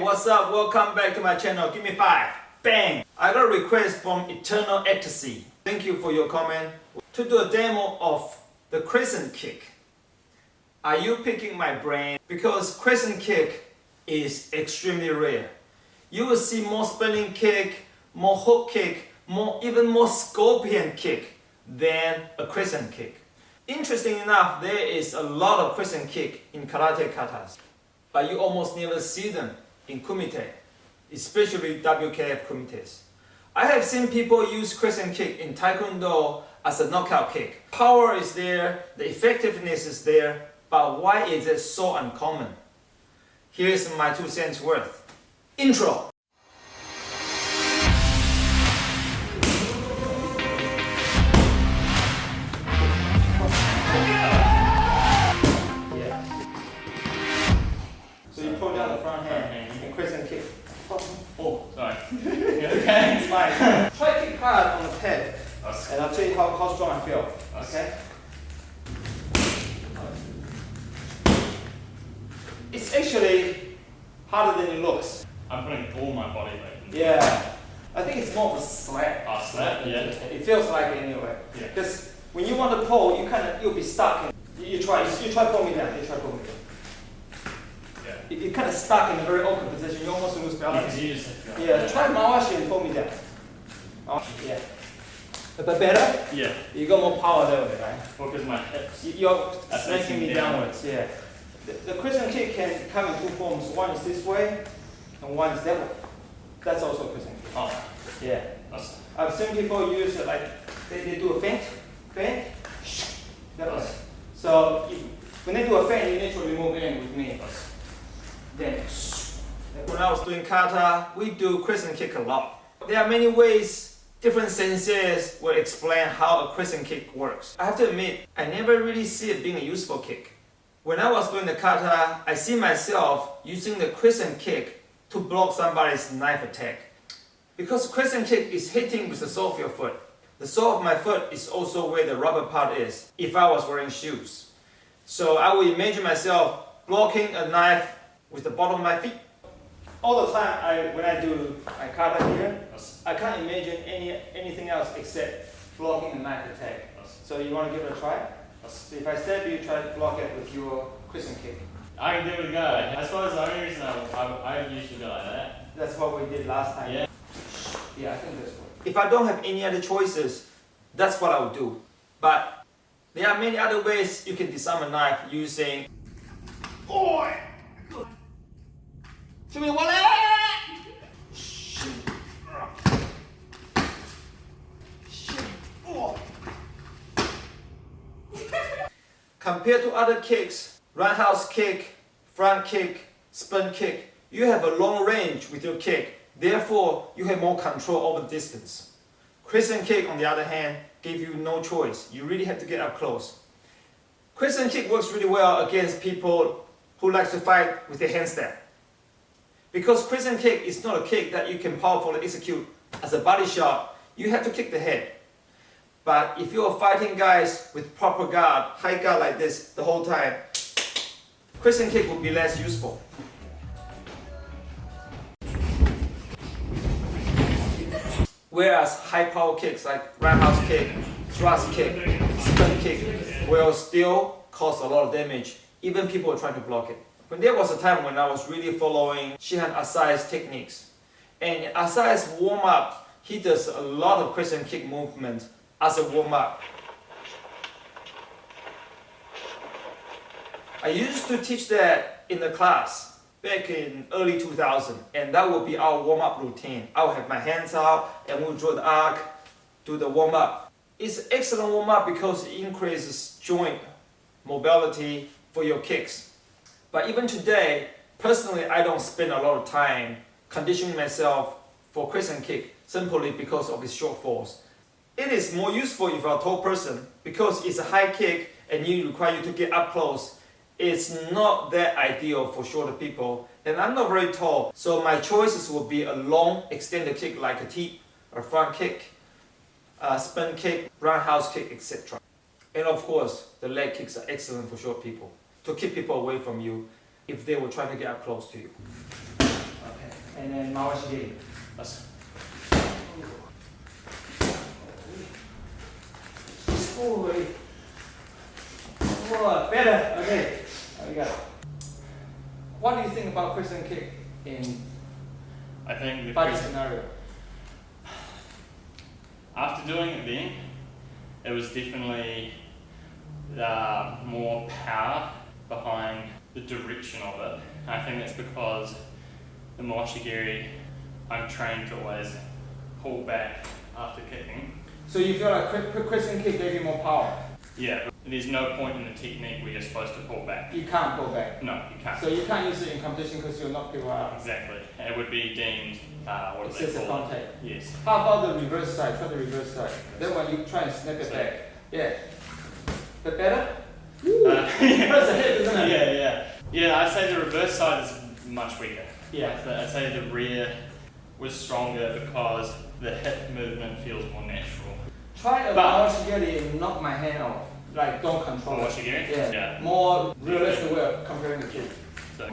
what's up? Welcome back to my channel. Give me 5. Bang! I got a request from Eternal Ecstasy. Thank you for your comment. To do a demo of the Crescent kick. Are you picking my brain? Because Crescent kick is extremely rare. You will see more spinning kick, more hook kick, even more scorpion kick than a Crescent kick. Interesting enough, there is a lot of Crescent kick in karate katas, but you almost never see them in kumite, especially WKF kumites. I have seen people use Crescent kick in taekwondo as a knockout kick. Power is there, the effectiveness is there, but why is it so uncommon? Here's my 2 cents worth. Intro. So you pull down the front hand and Crescent kick. Oh, sorry. Okay, it's fine. Try kick hard on the head, and I'll tell you how strong I feel. Okay? It's actually harder than it looks. I'm putting all my body weight in. Yeah. I think it's more of a slap. A slap, yeah. It feels like it anyway. Yeah. Because when you want to pull, you'll be stuck. You try pull me down. You try pull me down. Yeah. You're kind of stuck in a very awkward position. You almost lose balance. Yeah. Try mawashi and pull me down. Yeah. But better? Yeah. You got more power that way, right? Because my hips. You're smacking me downwards. Yeah. The Crescent kick can come in 2 forms. One is this way, and one is that way. That's also a Crescent kick. Oh. Yeah. I've seen people use it like they do a feint, that way. So when they do a feint, you need to remove in with me. Then. When I was doing kata, we do Crescent kick a lot. There are many ways, different senseis will explain how a Crescent kick works. I have to admit, I never really see it being a useful kick. When I was doing the kata, I see myself using the Crescent kick to block somebody's knife attack. Because Crescent kick is hitting with the sole of your foot. The sole of my foot is also where the rubber part is, if I was wearing shoes. So I would imagine myself blocking a knife with the bottom of my feet. All the time when I do my kata here, I can't imagine anything else except blocking a knife attack. So you want to give it a try? So if I stab you, try to block it with your Crescent kick. I can give it a go. I suppose the only reason I usually go like that. That's what we did last time. Yeah. Yeah, I think that's what. If I don't have any other choices, that's what I would do. But there are many other ways you can disarm a knife using. Boy! Give me one. Compared to other kicks, roundhouse kick, front kick, spin kick, you have a long range with your kick. Therefore, you have more control over the distance. Crescent kick, on the other hand, gives you no choice. You really have to get up close. Crescent kick works really well against people who like to fight with their hand stab. Because Crescent kick is not a kick that you can powerfully execute as a body shot, you have to kick the head. But if you're fighting guys with proper guard, high guard like this the whole time, Crescent kick would be less useful. Whereas high power kicks like roundhouse kick, thrust kick, spin kick will still cause a lot of damage, even people trying to block it. When there was a time when I was really following Shihan Asai's techniques, and Asai's warm-up, he does a lot of Crescent kick movement as a warm-up. I used to teach that in the class back in early 2000, and that would be our warm-up routine. I would have my hands out and we'll draw the arc, do the warm-up. It's excellent warm-up because it increases joint mobility for your kicks. But even today, personally, I don't spend a lot of time conditioning myself for Crescent kick simply because of its shortfalls. It is more useful if you're a tall person because it's a high kick and it requires you to get up close. It's not that ideal for shorter people, and I'm not very tall, so my choices will be a long extended kick like a teep, a front kick, a spin kick, roundhouse kick, etc. And of course, the leg kicks are excellent for short people, to keep people away from you if they were trying to get up close to you. and then Mawashigiri. That's Cool. Whoa, better. Okay, there we go. What do you think about Crescent kick in I think the fight Crescent, scenario? after doing it then, it was definitely more power behind the direction of it. And I think that's because the Mawashigiri, I'm trained to always pull back after kicking. So you feel like Crescent kick gave you more power? Yeah, but there's no point in the technique where you're supposed to pull back. You can't go back. No, you can't. So you can't use it in competition because you'll knock people out. Exactly. It would be deemed, what do they Excessive call it? contact. Yes. How about the reverse side? Try the reverse side. Then when you try and snap it So- back. Yeah. But better? Yeah. That's a hit, isn't it? Yeah, I'd say the reverse side is much weaker. Yeah. I'd say the rear was stronger because the hip movement feels more natural. Try a But- Mawashigiri and knock my hand off. Like, don't control it. Mawashigiri? Yeah. Yeah. More realistic way of comparing the two. So,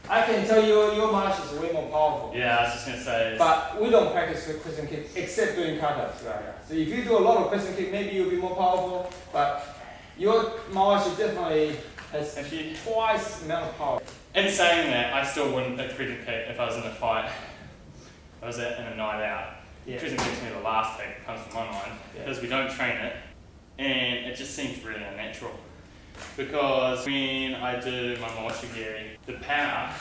I can tell you, your march is way more powerful. yeah, I was just going to say, But we don't practice with Crescent kick except doing katas. So if you do a lot of Crescent kick, maybe you'll be more powerful. But your march definitely has if you, twice the amount of power. in saying that, I still wouldn't pick Crescent kick if I was in a fight. I was in a night out. Yeah. Crescent kick's me the last thing that comes to my mind Yeah. because we don't train it and it just seems really unnatural. Because when I do my Mawashigiri, the power,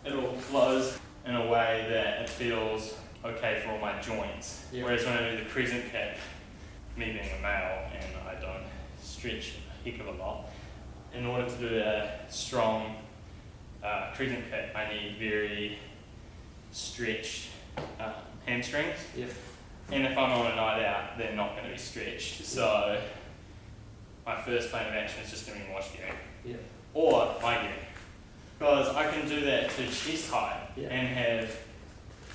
it all flows in a way that it feels okay for all my joints. Yeah. Whereas when I do the Crescent kick, me being a male and I don't stretch a heck of a lot, in order to do a strong Crescent kick, I need very stretched hamstrings. Yeah. And if I'm on a night out, they're not going to be stretched. So my first plan of action is just going to be Mawashigiri. Yeah. Or my gear. Because I can do that to chest height Yeah. and have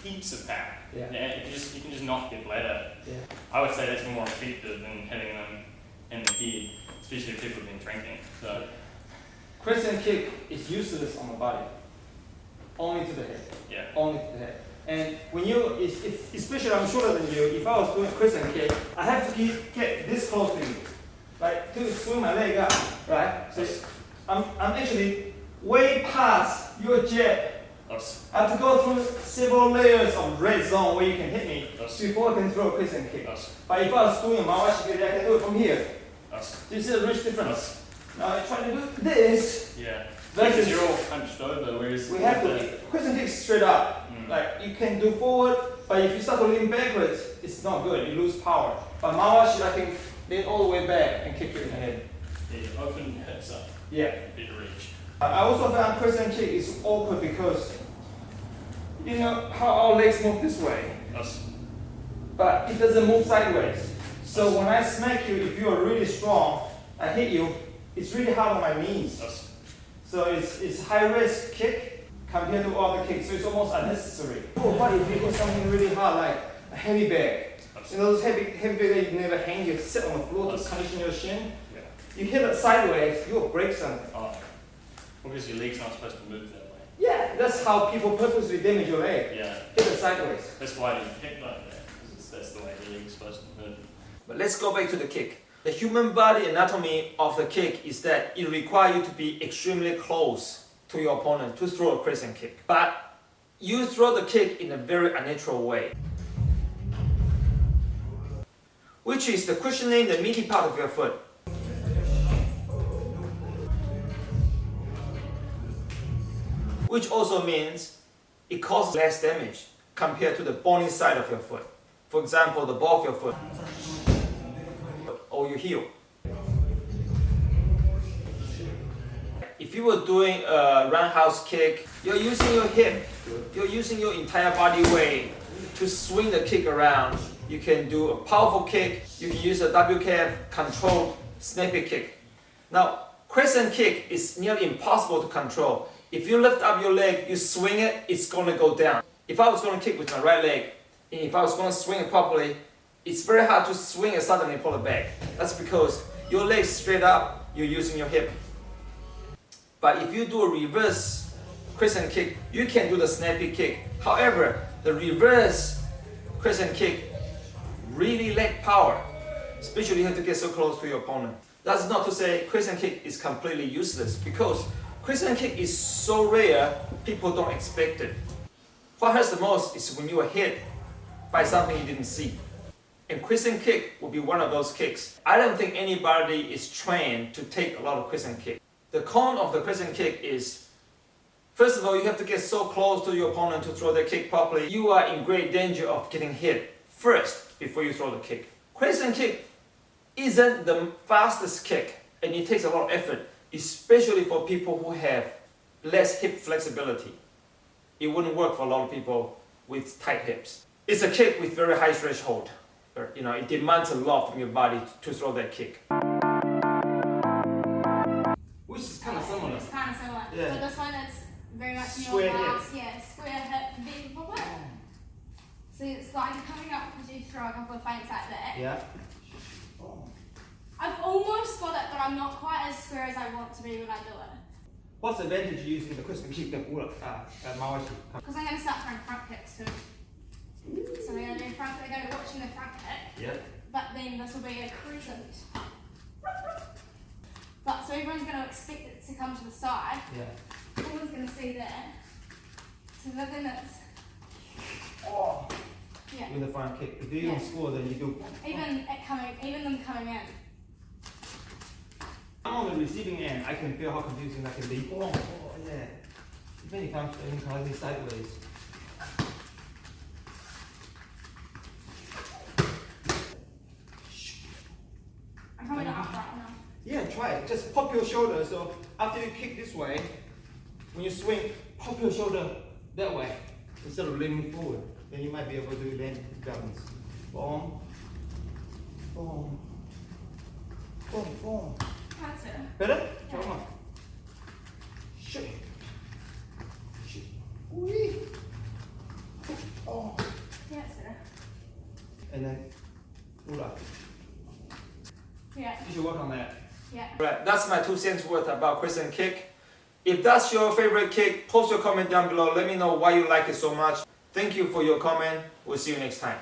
heaps of power. Yeah. You can just knock their bladder. Yeah. I would say that's more effective than hitting them in the head, especially if people have been drinking. So Crescent kick is useless on the body. Only to the head. yeah. Only to the head. And when you, especially I'm shorter than you, if I was doing Crescent kick, I have to get this close to you. Like to swing my leg up, right? So I'm actually way past your jab. Us. I have to go through several layers of red zone where you can hit me Us. before I can throw a Crescent kick. Us. But if I was doing a Mawashigiri, I can do it from here. Us. Do you see the rich difference? Us. Now I try to do this. Yeah. Versus- Because you're all hunched over, whereas We have to Crescent kick straight up. Like you can do forward, but if you start to lean backwards, it's not good. You lose power. But Mawashi, I can lean all the way back and kick you in the head. Yeah, open hips up. Yeah. Better reach. I also found Crescent kick is awkward because you know how our legs move this way, Us. but it doesn't move sideways. So when I smack you, if you are really strong, I hit you, it's really hard on my knees. Us. So it's high risk kick compared to other kicks, so it's almost unnecessary. Oh, but if you do something really hard like a heavy bag, you know those heavy bag that you never hang, you sit on the floor to condition your shin. Yeah. You hit it sideways, you'll break something. Oh. Because your leg's not supposed to move that way. Yeah, that's how people purposely damage your leg. Yeah. Hit it sideways. That's why you kick like that. Because that's the way the leg's supposed to move. But let's go back to the kick. The human body anatomy of the kick is that it requires you to be extremely close to your opponent to throw a Crescent kick. But you throw the kick in a very unnatural way, which is the cushioning the meaty part of your foot. Which also means it causes less damage compared to the bony side of your foot. For example, the ball of your foot or your heel. If you were doing a roundhouse kick, you're using your hip, you're using your entire body weight to swing the kick around. You can do a powerful kick, you can use a WKF controlled snappy kick. Now, Crescent kick is nearly impossible to control. If you lift up your leg, you swing it, it's going to go down. If I was going to kick with my right leg, and if I was going to swing it properly, it's very hard to swing and suddenly pull it back. That's because your leg's straight up, you're using your hip. But if you do a reverse crescent kick, you can do the snappy kick. However, the reverse crescent kick really lack power, especially you have to get so close to your opponent. That's not to say crescent kick is completely useless, because crescent kick is so rare, people don't expect it. What hurts the most is when you are hit by something you didn't see. And crescent kick will be one of those kicks. I don't think anybody is trained to take a lot of crescent kick. The con of the crescent kick is, first of all, you have to get so close to your opponent to throw the kick properly. You are in great danger of getting hit first before you throw the kick. Crescent kick isn't the fastest kick, and it takes a lot of effort, especially for people who have less hip flexibility. It wouldn't work for a lot of people with tight hips. It's a kick with very high threshold. You know, it demands a lot from your body to throw that kick. Which is kind of similar. It's kind of similar. Yeah. But this one is very much Square your hip. last, yeah, square hip, V for work. So it's like coming up as you throw a couple of feints like that. Yeah. I've almost got it, but I'm not quite as square as I want to be when I do it. What's the advantage of using the crescent kick that Muay Thai? Because I'm going to start throwing front kicks too. So we're going to do front, we're going to be watching the front kick. Yeah. But then this will be a crescent. But so everyone's going to expect it to come to the side. Yeah. Everyone's going to see that. So then it's, Oh. yeah. With the front kick. If you don't score, then you do. Even them coming in. I'm on the receiving end. I can feel how confusing that can be. Oh, yeah. Even if I'm throwing sideways. I'm probably not upright enough. Yeah, try it. Just pop your shoulder. So after you kick this way, when you swing, pop your shoulder that way instead of leaning forward. Then you might be able to land balance. Boom, boom, boom, boom. That's it. Better? Try one more. Shit. Shit. Wee. Oh. Yeah, that's better. And then pull up. Yeah. You should work on that. Yeah. Right, that's my 2 cents worth about crescent kick. If that's your favorite kick, post your comment down below. Let me know why you like it so much. Thank you for your comment. We'll see you next time.